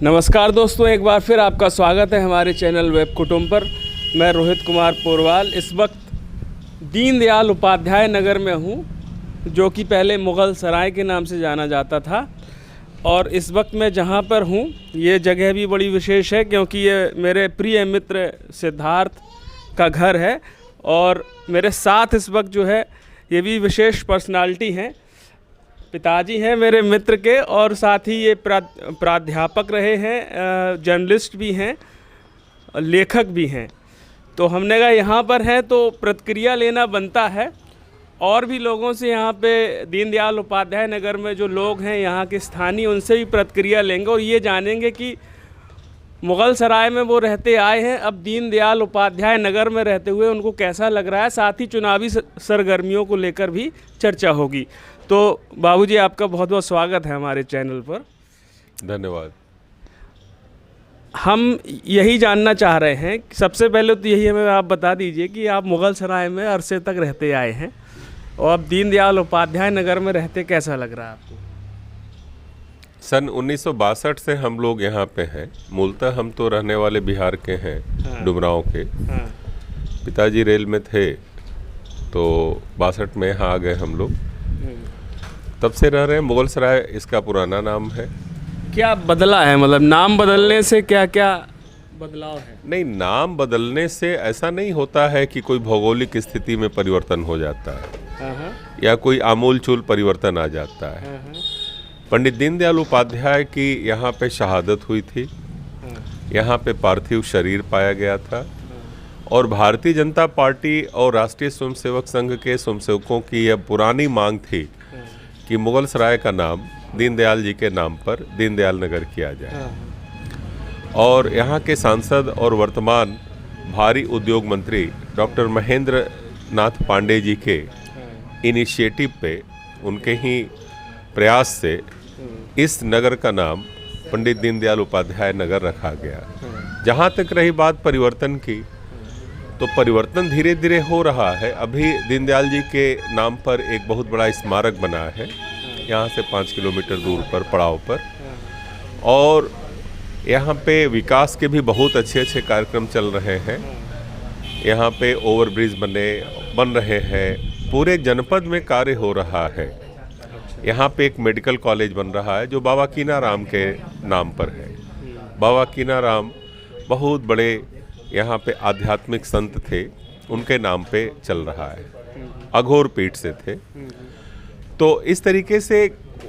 नमस्कार दोस्तों, एक बार फिर आपका स्वागत है हमारे चैनल वेब कुटुंब पर। मैं रोहित कुमार पोरवाल इस वक्त दीनदयाल उपाध्याय नगर में हूँ, जो कि पहले मुग़ल सराय के नाम से जाना जाता था। और इस वक्त मैं जहाँ पर हूँ, ये जगह भी बड़ी विशेष है क्योंकि ये मेरे प्रिय मित्र सिद्धार्थ का घर है। और मेरे साथ इस वक्त जो है ये भी विशेष पर्सनालिटी हैं, पिताजी हैं मेरे मित्र के, और साथ ही ये प्राध्यापक रहे हैं, जर्नलिस्ट भी हैं, लेखक भी हैं। तो हमने कहा यहाँ पर हैं तो प्रतिक्रिया लेना बनता है। और भी लोगों से यहाँ पे दीनदयाल उपाध्याय नगर में जो लोग हैं यहाँ के स्थानीय, उनसे भी प्रतिक्रिया लेंगे और ये जानेंगे कि मुग़ल सराय में वो रहते आए हैं, अब दीनदयाल उपाध्याय नगर में रहते हुए उनको कैसा लग रहा है। साथ ही चुनावी सरगर्मियों को लेकर भी चर्चा होगी। तो बाबूजी, आपका बहुत बहुत स्वागत है हमारे चैनल पर। धन्यवाद। हम यही जानना चाह रहे हैं, सबसे पहले तो यही हमें आप बता दीजिए कि आप मुग़ल सराय में अरसे तक रहते आए हैं और अब दीनदयाल उपाध्याय नगर में रहते कैसा लग रहा है आपको? सन 1962 से हम लोग यहाँ पे हैं। मूलतः हम तो रहने वाले बिहार के हैं। हाँ। डुमरांव के। हाँ। पिताजी रेल में थे तो 62 में यहाँ आ गए हम लोग। तब से रह रहे हैं। मुग़ल सराय इसका पुराना नाम है। क्या बदला है, मतलब नाम बदलने से क्या क्या बदलाव है? नहीं, नाम बदलने से ऐसा नहीं होता है कि कोई भौगोलिक स्थिति में परिवर्तन हो जाता है या कोई आमूल-चूल परिवर्तन आ जाता है। पंडित दीनदयाल उपाध्याय की यहाँ पे शहादत हुई थी। यहाँ पे पार्थिव शरीर पाया गया था और भारतीय जनता पार्टी और राष्ट्रीय स्वयंसेवक संघ के स्वयंसेवकों की यह पुरानी मांग थी कि मुग़ल सराय का नाम दीनदयाल जी के नाम पर दीनदयाल नगर किया जाए। और यहाँ के सांसद और वर्तमान भारी उद्योग मंत्री डॉक्टर महेंद्र नाथ पांडे जी के इनिशिएटिव पे, उनके ही प्रयास से इस नगर का नाम पंडित दीनदयाल उपाध्याय नगर रखा गया। जहाँ तक रही बात परिवर्तन की, तो परिवर्तन धीरे धीरे हो रहा है। अभी दीनदयाल जी के नाम पर एक बहुत बड़ा स्मारक बना है यहाँ से 5 किलोमीटर दूर पर, पड़ाव पर। और यहाँ पे विकास के भी बहुत अच्छे अच्छे कार्यक्रम चल रहे हैं। यहाँ पे ओवरब्रिज बन रहे हैं। पूरे जनपद में कार्य हो रहा है। यहाँ पे एक मेडिकल कॉलेज बन रहा है जो बाबा कीनाराम के नाम पर है। बाबा कीनाराम बहुत बड़े यहाँ पे आध्यात्मिक संत थे, उनके नाम पे चल रहा है। अघोर पीठ से थे। तो इस तरीके से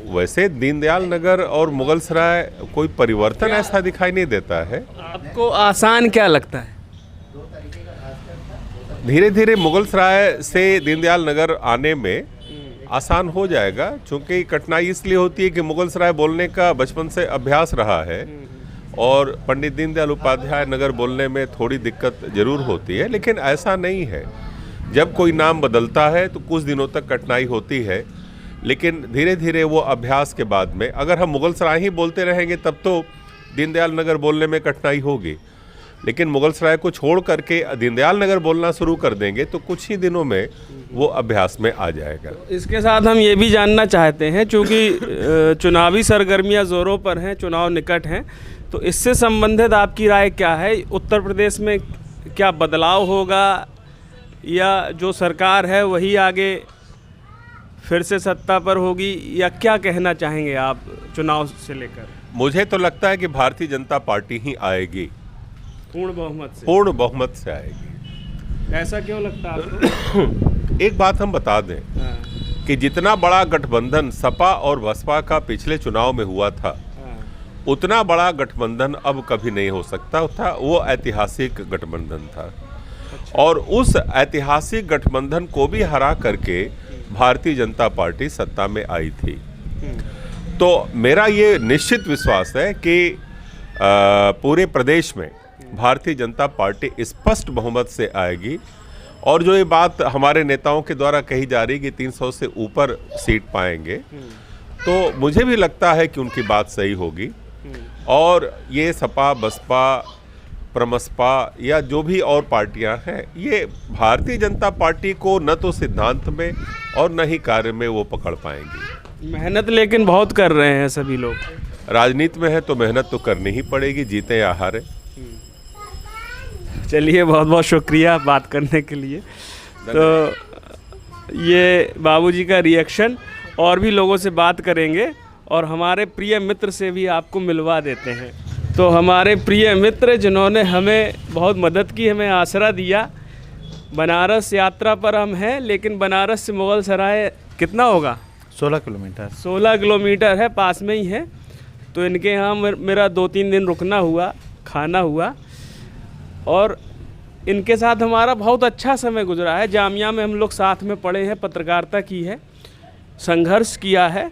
वैसे दीनदयाल नगर और मुग़ल सराय कोई परिवर्तन ऐसा दिखाई नहीं देता है। आपको आसान क्या लगता है? धीरे धीरे मुग़ल सराय से दीनदयाल नगर आने में आसान हो जाएगा, क्योंकि कठिनाई इसलिए होती है कि मुग़ल सराय बोलने का बचपन से अभ्यास रहा है और पंडित दीनदयाल उपाध्याय नगर बोलने में थोड़ी दिक्कत जरूर होती है। लेकिन ऐसा नहीं है, जब कोई नाम बदलता है तो कुछ दिनों तक कठिनाई होती है, लेकिन धीरे धीरे वो अभ्यास के बाद में, अगर हम मुग़ल सराय ही बोलते रहेंगे तब तो दीनदयाल नगर बोलने में कठिनाई होगी। लेकिन मुग़ल सराय को छोड़ करके दीनदयाल नगर बोलना शुरू कर देंगे तो कुछ ही दिनों में वो अभ्यास में आ जाएगा। इसके साथ हम ये भी जानना चाहते हैं, चूँकि चुनावी सरगर्मियाँ ज़ोरों पर हैं, चुनाव निकट हैं, तो इससे संबंधित आपकी राय क्या है? उत्तर प्रदेश में क्या बदलाव होगा या जो सरकार है वही आगे फिर से सत्ता पर होगी, या क्या कहना चाहेंगे आप चुनाव से लेकर? मुझे तो लगता है कि भारतीय जनता पार्टी ही आएगी। पूर्ण बहुमत से? पूर्ण बहुमत से आएगी। ऐसा क्यों लगता है आपको? एक बात हम बता दें कि जितना बड़ा गठबंधन सपा और बसपा का पिछले चुनाव में हुआ था, उतना बड़ा गठबंधन अब कभी नहीं हो सकता था। वो ऐतिहासिक गठबंधन था और उस ऐतिहासिक गठबंधन को भी हरा करके भारतीय जनता पार्टी सत्ता में आई थी। तो मेरा ये निश्चित विश्वास है कि पूरे प्रदेश में भारतीय जनता पार्टी स्पष्ट बहुमत से आएगी। और जो ये बात हमारे नेताओं के द्वारा कही जा रही कि 300 से ऊपर सीट पाएंगे, तो मुझे भी लगता है कि उनकी बात सही होगी। और ये सपा, बसपा, प्रमसपा या जो भी और पार्टियां हैं, ये भारतीय जनता पार्टी को न तो सिद्धांत में और न ही कार्य में वो पकड़ पाएंगी। मेहनत लेकिन बहुत कर रहे हैं सभी लोग। राजनीति में है तो मेहनत तो करनी ही पड़ेगी, जीते या हारे। चलिए, बहुत बहुत शुक्रिया बात करने के लिए। तो ये बाबूजी का रिएक्शन, और भी लोगों से बात करेंगे और हमारे प्रिय मित्र से भी आपको मिलवा देते हैं। तो हमारे प्रिय मित्र जिन्होंने हमें बहुत मदद की, हमें आसरा दिया, बनारस यात्रा पर हम हैं, लेकिन बनारस से मुगल सराय कितना होगा? 16 किलोमीटर। 16 किलोमीटर है, पास में ही है। तो इनके यहाँ मेरा 2-3 दिन रुकना हुआ, खाना हुआ, और इनके साथ हमारा बहुत अच्छा समय गुजरा है। जामिया में हम लोग साथ में पढ़े हैं, पत्रकारिता की है, संघर्ष किया है,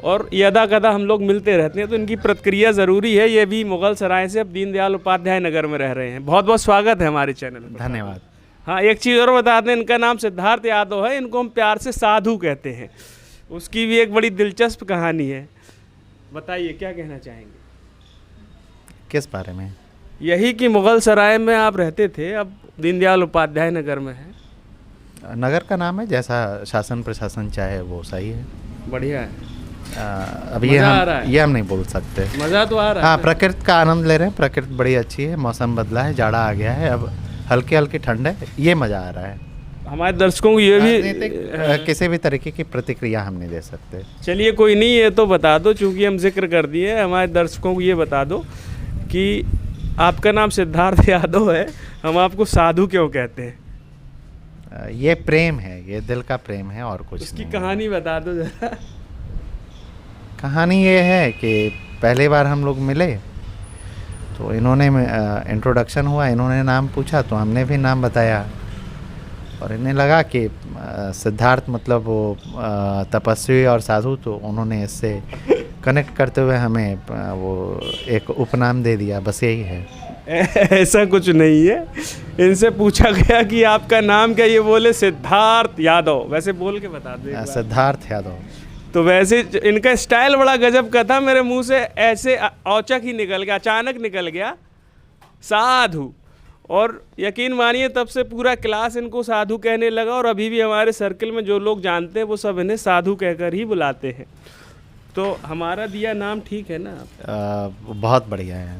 और यदा कदा हम लोग मिलते रहते हैं। तो इनकी प्रतिक्रिया ज़रूरी है। ये भी मुगल सराय से अब दीनदयाल उपाध्याय नगर में रह रहे हैं। बहुत बहुत स्वागत है हमारे चैनल में। धन्यवाद। हाँ, एक चीज़ और बता दें, इनका नाम सिद्धार्थ यादव है। इनको हम प्यार से साधु कहते हैं। उसकी भी एक बड़ी दिलचस्प कहानी है। बताइए, क्या कहना चाहेंगे? किस बारे में? यही कि मुगल सराय में आप रहते थे, अब दीनदयाल उपाध्याय नगर में है। नगर का नाम है, जैसा शासन प्रशासन चाहे वो सही है। बढ़िया है। अभी मज़ा आ रहा है? ये हम नहीं बोल सकते। मज़ा तो आ रहा है। हाँ, प्रकृति का आनंद ले रहे हैं। प्रकृति बड़ी अच्छी है, मौसम बदला है, जाड़ा आ गया है, अब हल्की हल्की ठंड है, ये मज़ा आ रहा है। हमारे दर्शकों को ये भी किसी भी तरीके की प्रतिक्रिया हम नहीं दे सकते। चलिए, कोई नहीं, ये तो बता दो, चूँकि हम जिक्र कर दिए। हमारे दर्शकों को ये बता दो कि आपका नाम सिद्धार्थ यादव है, हम आपको साधु क्यों कहते हैं? ये प्रेम है, ये दिल का प्रेम है, और कुछ उसकी नहीं। कहानी बता दो जरा। कहानी ये है कि पहली बार हम लोग मिले तो इन्होंने इंट्रोडक्शन हुआ, इन्होंने नाम पूछा तो हमने भी नाम बताया, और इन्हें लगा कि सिद्धार्थ मतलब वो तपस्वी और साधु, तो उन्होंने इससे कनेक्ट करते हुए हमें वो एक उपनाम दे दिया, बस यही है। ऐसा कुछ नहीं है। इनसे पूछा गया कि आपका नाम क्या, ये बोले सिद्धार्थ यादव। वैसे बोल के बता दो। सिद्धार्थ यादव। तो वैसे इनका स्टाइल बड़ा गजब का था, मेरे मुंह से ऐसे औचक ही निकल गया, अचानक निकल गया, साधु। और यकीन मानिए, तब से पूरा क्लास इनको साधु कहने लगा, और अभी भी हमारे सर्कल में जो लोग जानते हैं वो सब इन्हें साधु कहकर ही बुलाते हैं। तो हमारा दिया नाम ठीक है ना? बहुत बढ़िया है।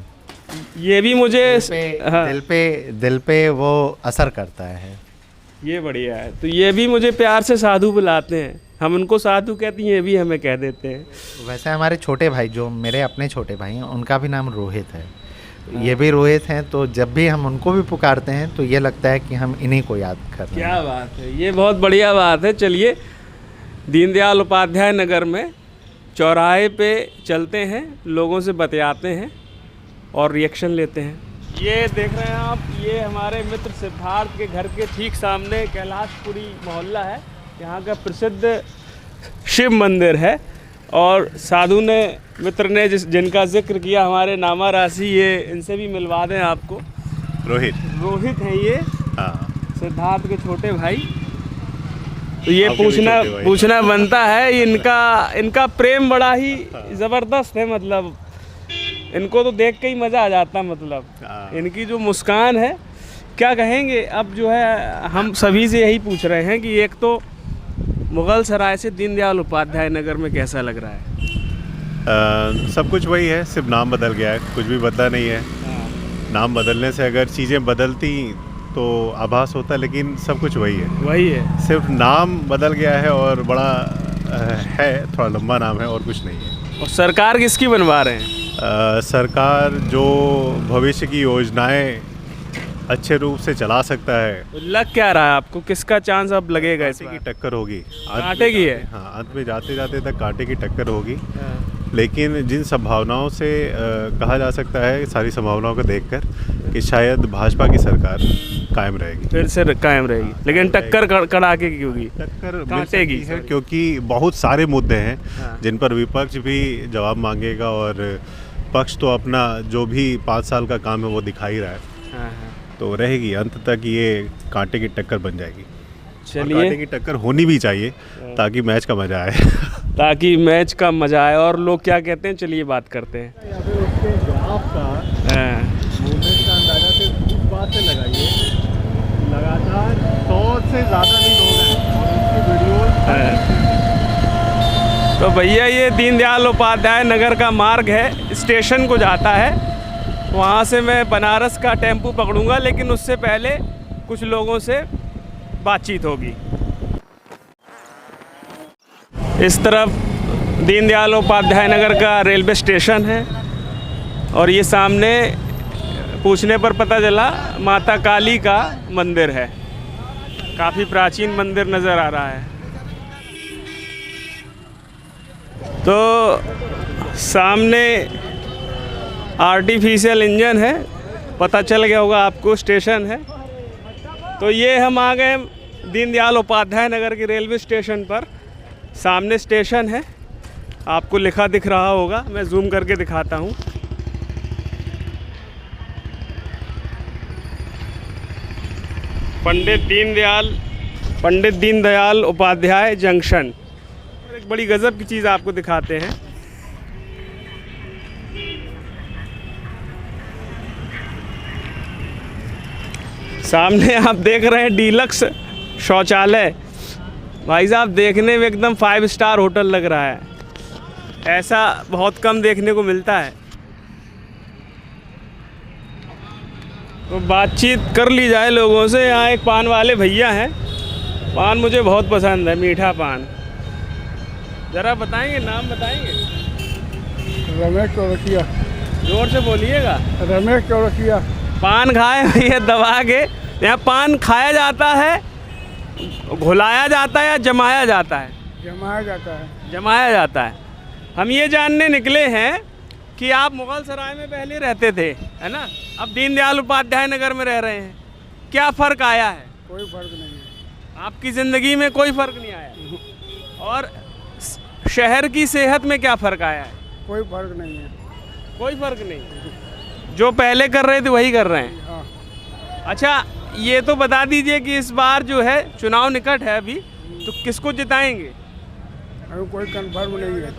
ये भी मुझे दिल पे वो असर करता है। ये बढ़िया है। तो ये भी मुझे प्यार से साधु बुलाते हैं, हम उनको साधु कहते हैं, ये भी हमें कह देते हैं। वैसे हमारे छोटे भाई, जो मेरे अपने छोटे भाई हैं, उनका भी नाम रोहित है। ये भी रोहित हैं, तो जब भी हम उनको भी पुकारते हैं तो ये लगता है कि हम इन्हीं को याद कर रहे हैं। क्या बात है, ये बहुत बढ़िया बात है। चलिए, दीनदयाल उपाध्याय नगर में चौराहे पे चलते हैं, लोगों से बतियाते हैं और रिएक्शन लेते हैं। ये देख रहे हैं आप, ये हमारे मित्र सिद्धार्थ के घर के ठीक सामने कैलाशपुरी मोहल्ला है। यहाँ का प्रसिद्ध शिव मंदिर है, और साधु ने, मित्र ने जिनका जिक्र किया, हमारे नामा राशि, ये इनसे भी मिलवा दें आपको। रोहित हैं ये, सिद्धार्थ के छोटे भाई। तो ये पूछना बनता है, इनका प्रेम बड़ा ही ज़बरदस्त है। मतलब इनको तो देख के ही मज़ा आ जाता, मतलब इनकी जो मुस्कान है, क्या कहेंगे। अब जो है हम सभी से यही पूछ रहे हैं कि एक तो मुगल सराय से दीनदयाल उपाध्याय नगर में कैसा लग रहा है? सब कुछ वही है, सिर्फ नाम बदल गया है, कुछ भी बदला नहीं है। नाम बदलने से अगर चीज़ें बदलती तो आभास होता, लेकिन सब कुछ वही है, सिर्फ नाम बदल गया है, और बड़ा है, थोड़ा लंबा नाम है, और कुछ नहीं है। और सरकार किसकी बनवा रहे हैं? सरकार जो भविष्य की योजनाएं अच्छे रूप से चला सकता है। लग क्या रहा है आपको, किसका चांस अब लगेगा? इस की टक्कर होगी, कांटे की है। हाँ, अंत में जाते जाते तक कांटे की टक्कर होगी। लेकिन जिन संभावनाओं से कहा जा सकता है, सारी संभावनाओं को देखकर, कि शायद भाजपा की सरकार कायम रहेगी, फिर से कायम रहेगी। लेकिन टक्कर कड़ाके की होगी, टक्कर कांटेगी है, क्योंकि बहुत सारे मुद्दे हैं जिन पर विपक्ष भी जवाब मांगेगा, और पक्ष तो अपना जो भी 5 साल का काम है वो दिखा ही रहा है। तो रहेगी, अंत तक ये कांटे की टक्कर बन जाएगी। चलिए, कांटे की टक्कर होनी भी चाहिए ताकि मैच का मजा आए। ताकि मैच का मजा आए। और लोग क्या कहते हैं, चलिए बात करते हैं। उसके ग्राफ का मूवमेंट का अंदाजा सिर्फ इस बात से लगाइए, लगातार 100 से ज़्यादा दिन हो गए और उसकी वीडियो। तो भैया ये दीनदयाल उपाध्याय नगर का मार्ग है, स्टेशन को जाता है। वहाँ से मैं बनारस का टेम्पू पकड़ूंगा, लेकिन उससे पहले कुछ लोगों से बातचीत होगी। इस तरफ दीनदयाल उपाध्याय नगर का रेलवे स्टेशन है और ये सामने पूछने पर पता चला माता काली का मंदिर है। काफ़ी प्राचीन मंदिर नज़र आ रहा है। तो सामने आर्टिफिशियल इंजन है, पता चल गया होगा आपको, स्टेशन है। तो ये हम आ गए दीनदयाल उपाध्याय नगर के रेलवे स्टेशन पर। सामने स्टेशन है, आपको लिखा दिख रहा होगा, मैं जूम करके दिखाता हूँ। पंडित दीनदयाल उपाध्याय जंक्शन। एक बड़ी गजब की चीज़ आपको दिखाते हैं। सामने आप देख रहे हैं डीलक्स शौचालय। भाई साहब देखने में एकदम 5 स्टार होटल लग रहा है। ऐसा बहुत कम देखने को मिलता है। तो बातचीत कर ली जाए लोगों से। यहाँ एक पान वाले भैया हैं। पान मुझे बहुत पसंद है, मीठा पान। ज़रा बताएंगे, नाम बताएंगे? रमेश चौरसिया। जोर से बोलिएगा। रमेश चौरसिया। पान खाए भैया दबा के। यहाँ पान खाया जाता है, घुलाया जाता है या जमाया जाता है? जमाया जाता है। जमाया जाता है। हम ये जानने निकले हैं कि आप मुगल सराय में पहले रहते थे, है ना? अब दीनदयाल उपाध्याय नगर में रह रहे हैं। क्या फ़र्क आया है? कोई फ़र्क नहीं है। आपकी ज़िंदगी में कोई फ़र्क नहीं आया? और शहर की सेहत में क्या फ़र्क आया है? कोई फ़र्क नहीं है। कोई फ़र्क नहीं। जो पहले कर रहे थे वही कर रहे हैं। हाँ। अच्छा, ये तो बता दीजिए कि इस बार जो है चुनाव निकट है अभी, तो किसको जिताएंगे? अभी कोई कंफर्म नहीं है।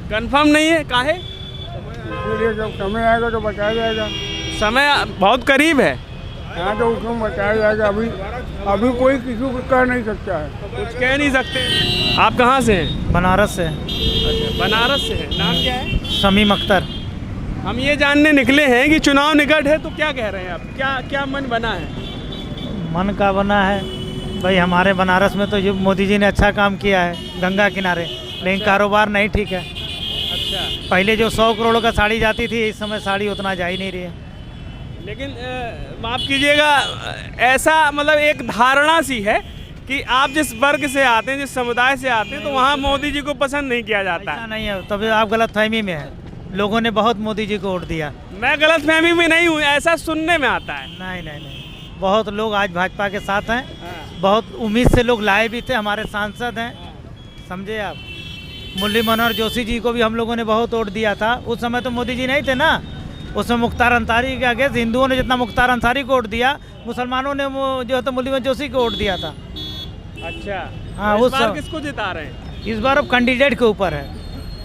कंफर्म नहीं है? काहे? इसलिए जब समय आएगा तो बताया जाएगा। समय बहुत करीब है। हाँ, तो उसमें बताया जाएगा। अभी कोई किसी को कह नहीं सकता है। कुछ कह नहीं सकते। आप कहाँ से हैं? बनारस से। अच्छा, बनारस से है। नाम क्या है? शमीम अख्तर। हम ये जानने निकले हैं कि चुनाव निकट है, तो क्या कह रहे हैं आप? क्या क्या मन बना है? मन का बना है भाई, हमारे बनारस में तो ये मोदी जी ने अच्छा काम किया है गंगा किनारे, लेकिन कारोबार नहीं ठीक है। अच्छा। पहले जो 100 करोड़ का साड़ी जाती थी, इस समय साड़ी उतना जा ही नहीं रही है। लेकिन माफ़ कीजिएगा, ऐसा मतलब एक धारणा सी है कि आप जिस वर्ग से आते हैं, जिस समुदाय से आते हैं, तो वहाँ मोदी जी को पसंद नहीं किया जाता ऐसा है। नहीं है, तभी आप गलतफहमी में हैं। लोगों ने बहुत मोदी जी को वोट दिया। मैं गलतफहमी में नहीं हूँ, ऐसा सुनने में आता है। नहीं, बहुत लोग आज भाजपा के साथ हैं। हाँ। बहुत उम्मीद से लोग लाए भी थे, हमारे सांसद हैं। समझे आप? मुरली मनोहर जोशी जी को भी हम लोगों ने बहुत वोट दिया था। उस समय तो मोदी जी नहीं थे ना, उसमें मुख्तार अंसारी के आगे हिंदुओं ने जितना मुख्तार अंसारी को वोट दिया, मुसलमानों ने वो जो है मुरली मनोहर जोशी को वोट दिया था। अच्छा। हाँ, तो उस इस बार समय किसको जिता रहे हैं? इस बार अब कैंडिडेट के ऊपर है।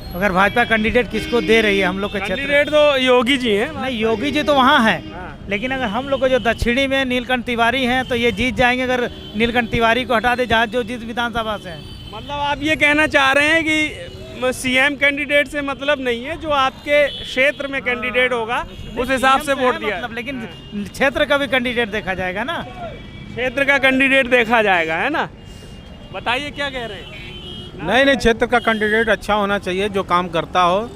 अगर भाजपा कैंडिडेट किसको दे रही है हम लोग के क्षेत्र कैंडिडेट तो योगी जी हैं। नहीं, योगी जी तो वहाँ हैं। हाँ। लेकिन अगर हम लोग को जो दक्षिणी में नीलकंठ तिवारी हैं, तो ये जीत जाएंगे अगर नीलकंठ तिवारी को हटा दे, जहाँ जो जिस विधानसभा से हैं। मतलब आप ये कहना चाह रहे हैं कि सीएम कैंडिडेट से मतलब नहीं है, जो आपके क्षेत्र में कैंडिडेट होगा उस हिसाब से वोट दिया। मतलब, लेकिन क्षेत्र का भी कैंडिडेट देखा जाएगा ना। क्षेत्र का कैंडिडेट देखा जाएगा, है ना? बताइए क्या कह रहे हैं? नहीं, क्षेत्र का कैंडिडेट अच्छा होना चाहिए, जो काम करता हो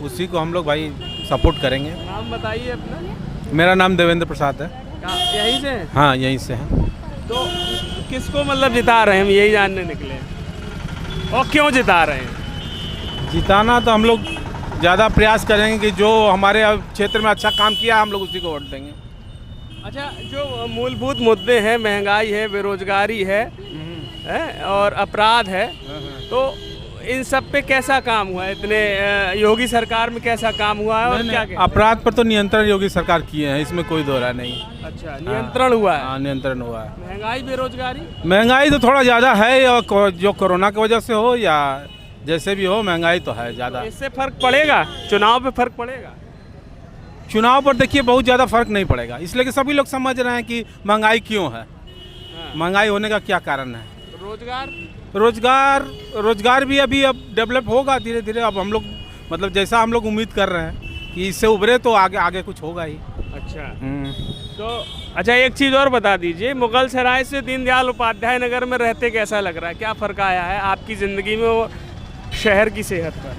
उसी को हम लोग भाई सपोर्ट करेंगे। नाम बताइए अपना। मेरा नाम देवेंद्र प्रसाद है। यहीं से हैं? हाँ, यहीं से हैं। तो किसको मतलब जिता रहे हैं, हम यही जानने निकले हैं। और क्यों जिता रहे हैं? जिताना तो हम लोग ज़्यादा प्रयास करेंगे कि जो हमारे क्षेत्र में अच्छा काम किया हम लोग उसी को वोट देंगे। अच्छा, जो मूलभूत मुद्दे हैं, महंगाई है, बेरोजगारी है और अपराध है, तो इन सब पे कैसा काम हुआ है? इतने योगी सरकार में कैसा काम हुआ है और क्या क्या? अपराध पर तो नियंत्रण योगी सरकार किए हैं, इसमें कोई दो राय नहीं। अच्छा, नियंत्रण हुआ है। हाँ, नियंत्रण हुआ है। महंगाई बेरोजगारी? महंगाई तो थोड़ा ज़्यादा है, और जो कोरोना की वजह से हो या जैसे भी हो, महंगाई तो है ज़्यादा। इससे फर्क पड़ेगा? चुनाव पे फर्क पड़ेगा? चुनाव पर देखिए बहुत ज़्यादा फर्क नहीं पड़ेगा, इसलिए कि सभी लोग समझ रहे हैं कि महंगाई क्यों है, महंगाई होने का क्या कारण है। रोजगार? रोजगार भी अभी अब डेवलप होगा धीरे धीरे। अब हम लोग मतलब जैसा हम लोग उम्मीद कर रहे हैं कि इससे उभरे तो आगे आगे कुछ होगा ही। अच्छा तो अच्छा, एक चीज़ और बता दीजिए, मुगल सराय से दीनदयाल उपाध्याय नगर में रहते कैसा लग रहा है? क्या फ़र्क आया है आपकी ज़िंदगी में वो शहर की सेहत पर?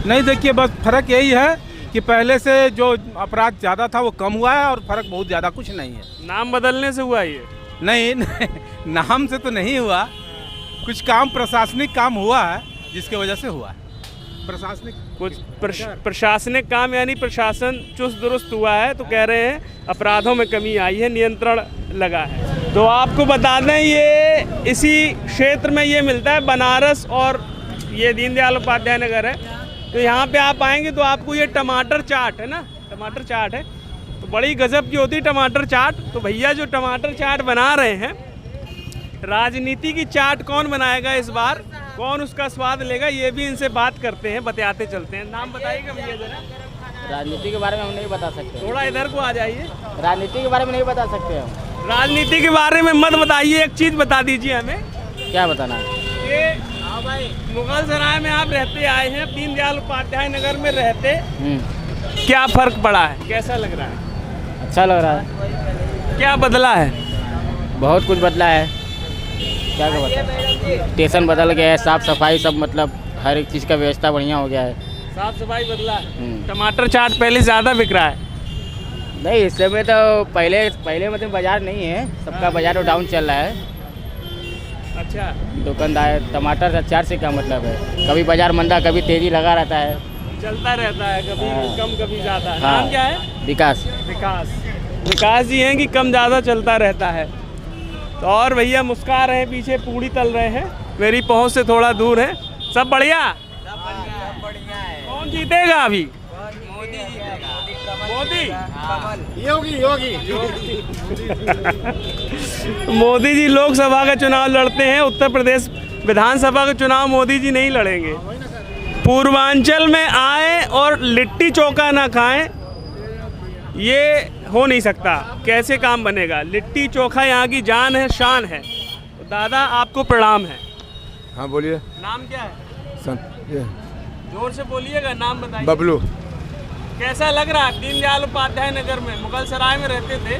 नहीं, देखिए बस फर्क यही है कि पहले से जो अपराध ज़्यादा था वो कम हुआ है और फर्क बहुत ज़्यादा कुछ नहीं है। नाम बदलने से हुआ ये? नहीं, नाम से तो नहीं हुआ, कुछ काम प्रशासनिक काम हुआ है जिसके वजह से हुआ है। प्रशासनिक कुछ प्रशासनिक काम यानी प्रशासन चुस्त दुरुस्त हुआ है, तो कह रहे हैं अपराधों में कमी आई है, नियंत्रण लगा है। तो आपको बता दें ये इसी क्षेत्र में ये मिलता है, बनारस और ये दीनदयाल उपाध्याय नगर है। तो यहाँ पे आप आएंगे तो आपको ये टमाटर चाट है ना, टमाटर चाट है तो बड़ी गजब की होती है टमाटर चाट। तो भैया जो टमाटर चाट बना रहे हैं, राजनीति की चाट कौन बनाएगा इस बार, कौन उसका स्वाद लेगा, ये भी इनसे बात करते हैं, बताते चलते हैं। नाम बताइएगा भैया जरा। राजनीति के बारे में हम नहीं बता सकते। थोड़ा इधर को आ जाइए। राजनीति के बारे में नहीं बता सकते हम। राजनीति के बारे में मत बताइए, एक चीज़ बता दीजिए हमें। क्या बताना है? ये मुगल सराय में आप रहते आए हैं, दीनदयाल उपाध्याय नगर में रहते, क्या फर्क पड़ा है, कैसा लग रहा है? अच्छा लग रहा है। क्या बदला है? बहुत कुछ बदला है। क्या बदला? स्टेशन बदल गया है, साफ सफाई सब, मतलब हर एक चीज़ का व्यवस्था बढ़िया हो गया है। साफ सफाई बदला है। टमाटर चाट पहले ज़्यादा बिक रहा है। नहीं, इस समय तो पहले मतलब बाजार नहीं है, सबका बाजार डाउन चल रहा है। अच्छा, दुकानदार टमाटर अचार से क्या मतलब है, कभी बाजार मंदा कभी तेजी लगा रहता है, चलता रहता है, कभी कम कभी ज़्यादा। हाँ। नाम क्या है? विकास। विकास जी हैं कि कम ज़्यादा चलता रहता है। तो और भैया मुस्कुरा रहे हैं, पीछे पूड़ी तल रहे हैं, मेरी पहुंच से थोड़ा दूर है। सब बढ़िया? कौन जीतेगा अभी? मोदी? मोदी जी लोकसभा का चुनाव लड़ते हैं, उत्तर प्रदेश विधानसभा का चुनाव मोदी जी नहीं लड़ेंगे। पूर्वांचल में आए और लिट्टी चोखा ना खाएं, ये हो नहीं सकता। कैसे काम बनेगा? लिट्टी चोखा यहाँ की जान है, शान है। तो दादा आपको प्रणाम है। हाँ बोलिए। नाम क्या है? ये जोर से बोलिएगा, नाम बताइए। बबलू। कैसा लग रहा है दीनदयाल उपाध्याय नगर में? मुगल सराय में रहते थे,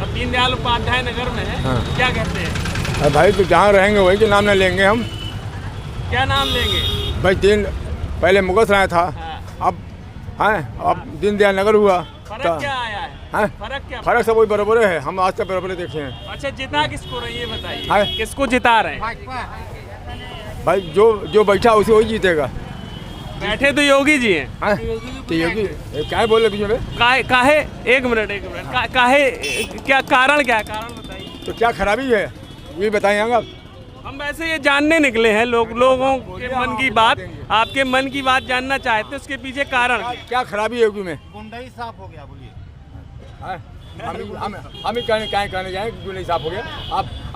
अब दीनदयाल उपाध्याय नगर में है। हाँ। क्या कहते हैं? अरे भाई तो जहाँ रहेंगे वही के नाम न लेंगे हम। क्या नाम लेंगे? भाई पहले मुगल सराय था। हाँ। अब दीनदयाल नगर हुआ। फर्क क्या आया है? हाँ? फर्क क्या? फर्क सब वही बराबर है, हम आज तक बराबर देखे हैं। अच्छा, जिता किसको रही है बताइए? हाँ। किसको जिता रहे हैं? भाई जो बैठा उसे वही जीतेगा। बैठे तो योगी जी हैं। हाँ? तो योगी क्या बोल रहे बीच में? काहे एक मिनट काहे, क्या कारण, क्या है कारण बताइए। तो क्या खराबी है ये बताइए आप। हम वैसे ये जानने निकले हैं, लोगों के मन की बात, आपके मन की बात जानना चाहते हैं, उसके पीछे कारण क्या खराबी है यूपी में? गुंडाई साफ हो गया, बोलिए। हम ही कहने जाए क्यों नहीं साफ हो गया?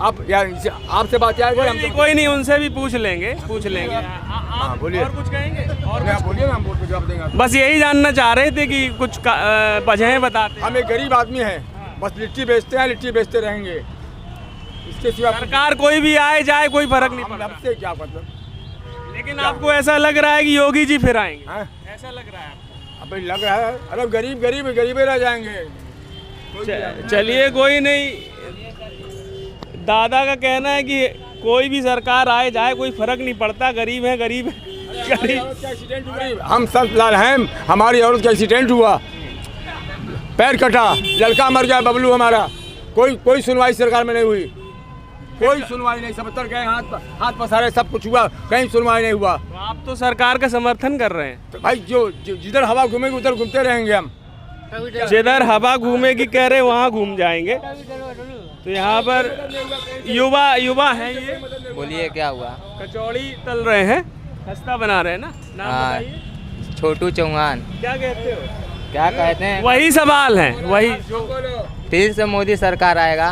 आप यार आपसे बात यार कोई नहीं, उनसे भी पूछ लेंगे। हाँ बोलिए। और कुछ कहेंगे? और आप बोलिए ना, हम बोल के जवाब देंगे। बस यही जानना चाह रहे थे कि कुछ वजह बताते। हम एक गरीब आदमी हैं, बस लिट्टी बेचते हैं, लिट्टी बेचते रहेंगे, इसके सिवा सरकार कोई भी आए जाए कोई फर्क नहीं पड़ता। हमसे क्या मतलब? लेकिन आपको ऐसा लग रहा है कि योगी जी फिर आएंगे? हाँ? ऐसा लग रहा है आपको? अब लग रहा है, अरे गरीब रह जाएंगे। चलिए कोई नहीं, दादा का कहना है कि कोई भी सरकार आए जाए कोई फर्क नहीं पड़ता, गरीब है गरीब हम सब लाल हैं, हमारी औरत का एक्सीडेंट हुआ, पैर कटा, लड़का मर गया बबलू हमारा, कोई सुनवाई सरकार में नहीं हुई, कोई सुनवाई नहीं। 77 गए, हाथ पसारे, सब कुछ हुआ, कहीं सुनवाई नहीं हुआ। तो आप तो सरकार का समर्थन कर रहे हैं। तो भाई जो जिधर हवा घूमेगी उधर घूमते रहेंगे हम। जिधर हवा घूमेगी कह रहे वहाँ घूम जाएंगे। तो यहाँ पर युवा है ये। बोलिए क्या हुआ? कचौड़ी तल रहे हैं, खस्ता बना रहे हैं ना? नाम बताइए। छोटू चौहान। क्या कहते हो? क्या कहते हैं? वही सवाल है, वही जो फिर से मोदी सरकार आएगा।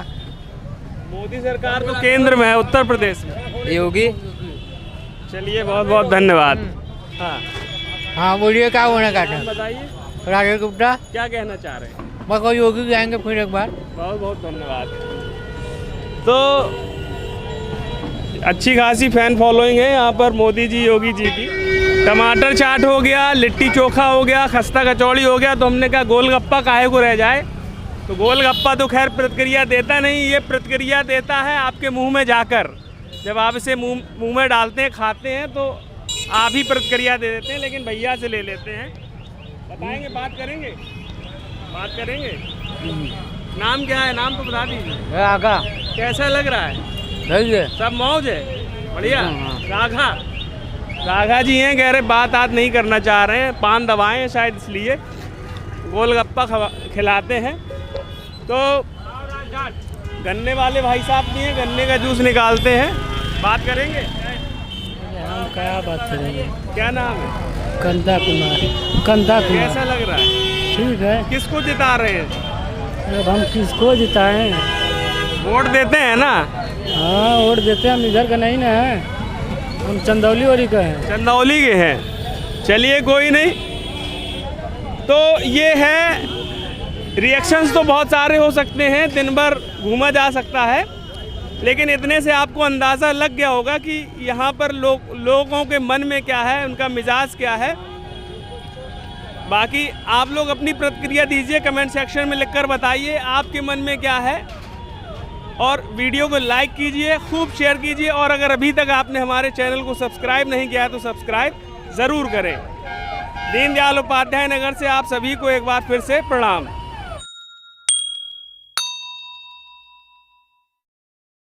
मोदी सरकार तो केंद्र में है, उत्तर प्रदेश में योगी। चलिए बहुत बहुत धन्यवाद। हाँ बोलिए, क्या होना का? बताइए राजेश गुप्ता। क्या कहना चाह रहे हैं? बस योगी जाएंगे फिर एक बार। बहुत बहुत धन्यवाद। तो अच्छी खासी फैन फॉलोइंग है यहाँ पर मोदी जी योगी जी की। टमाटर चाट हो गया, लिट्टी चोखा हो गया, खस्ता कचौड़ी हो गया, तो हमने कहा गोलगप्पा काहे को रह जाए। तो गोलगप्पा तो खैर प्रतिक्रिया देता नहीं, ये प्रतिक्रिया देता है आपके मुंह में जाकर। जब आप इसे मुंह में डालते हैं, खाते हैं, तो आप ही प्रतिक्रिया दे देते हैं। लेकिन भैया से ले लेते हैं, बताएंगे, बात करेंगे। नाम क्या है? नाम तो बता दीजिए। आगा कैसा लग रहा है? सही है, सब मौज है, बढ़िया। राघा जी हैं, कह रहे बात नहीं करना चाह रहे हैं, पान दबाए हैं शायद, इसलिए गोलगप्पा खिलाते हैं। तो गन्ने वाले भाई साहब भी हैं, गन्ने का जूस निकालते हैं, बात करेंगे। हम क्या बात करेंगे? क्या नाम है? कंदा कुमार। कैसा लग रहा है? ठीक है। किसको जिता रहे हैं? अब हम किसको जिताएं? वोट देते हैं ना? हाँ वोट देते हैं, हम इधर का नहीं ना है, हम चंदौली वाली का हैं। चंदौली के हैं, चलिए कोई नहीं। तो ये है, रिएक्शंस तो बहुत सारे हो सकते हैं, दिन भर घूमा जा सकता है, लेकिन इतने से आपको अंदाज़ा लग गया होगा कि यहाँ पर लोगों के मन में क्या है, उनका मिजाज क्या है। बाकी आप लोग अपनी प्रतिक्रिया दीजिए, कमेंट सेक्शन में लिखकर बताइए आपके मन में क्या है, और वीडियो को लाइक कीजिए, खूब शेयर कीजिए, और अगर अभी तक आपने हमारे चैनल को सब्सक्राइब नहीं किया तो सब्सक्राइब ज़रूर करें। दीनदयाल उपाध्याय नगर से आप सभी को एक बार फिर से प्रणाम।